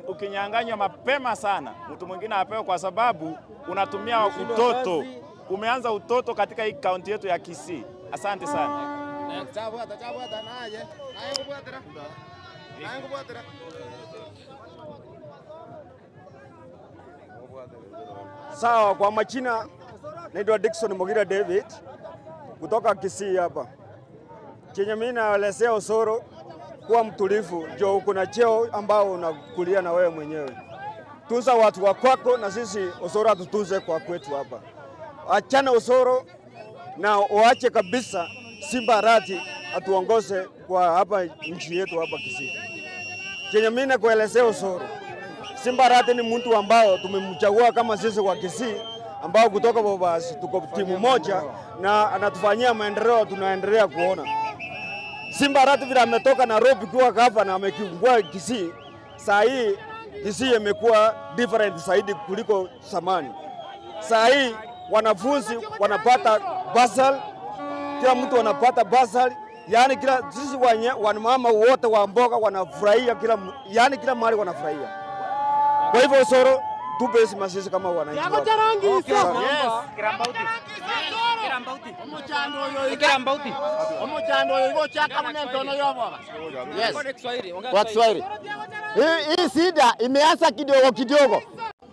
ukinyanganywa mapema sana, mtu mwingine apewe, kwa sababu unatumia utoto. Umeanza utoto katika hii kaunti yetu ya Kisii. Asante sana. Sawa, kwa majina naitwa Dickson Mogira David kutoka Kisii hapa. Chenye mimi naelezea Osoro kuwa mtulivu, ndio uko na cheo ambao unakulia na wewe mwenyewe. Tunza watu wa kwako na sisi Osoro tutunze kwa kwetu hapa. Achana Osoro na uache kabisa Simba Arati atuongoze kwa hapa nchi yetu hapa Kisii. Chenye mimi nakuelezea Osoro, Simba Arati ni mtu ambao tumemchagua kama sisi wa Kisii ambao kutoka Bobasi tuko timu moja na anatufanyia maendeleo tunaendelea kuona. Simba Arati vile ametoka Nairobi kwa hapa na amekingua Kisii, saa hii Kisii imekuwa different zaidi kuliko zamani. Saa hii wanafunzi wanapata basal, kila mtu anapata basal, yani kila sisi wanamama wote wa mboga wanafurahia kila mahali wanafurahia. Kwa hivyo Osoro tupe sisi kama wananchi. Hii sida imeanza kidogo kidogo.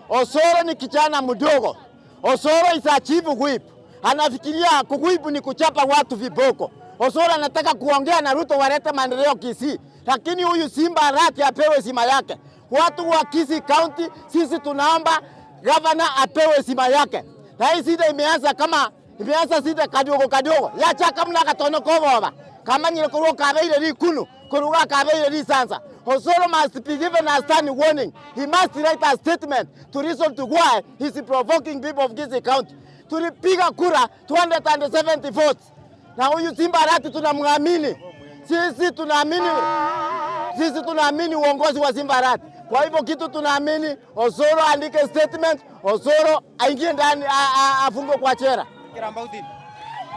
Osoro ni kijana mdogo. Osoro is a chief whip. Anafikiria kukuipu ni kuchapa watu viboko. Osoro anataka kuongea na Ruto walete maendeleo Kisii. Lakini huyu Simba Arati apewe sima yake. Watu wa Kisii County sisi tunaomba governor apewe sima yake. Na hii sida imeanza sida kadogo. Ya chaka mna katono koboba. Kama nyile kuruka kabeile li kunu, kuruka kabeile li sansa. Osoro must be given a stern warning. He must write a statement to reason to why he is provoking people of Kisii County. Tulipiga kura 270 votes. Na huyu Simba Arati tunamwamini. Sisi tunaamini uongozi wa Simba Arati. Kwa hivyo kitu tunaamini Osoro andike statement, Osoro aingie ndani afungwe kwa chera.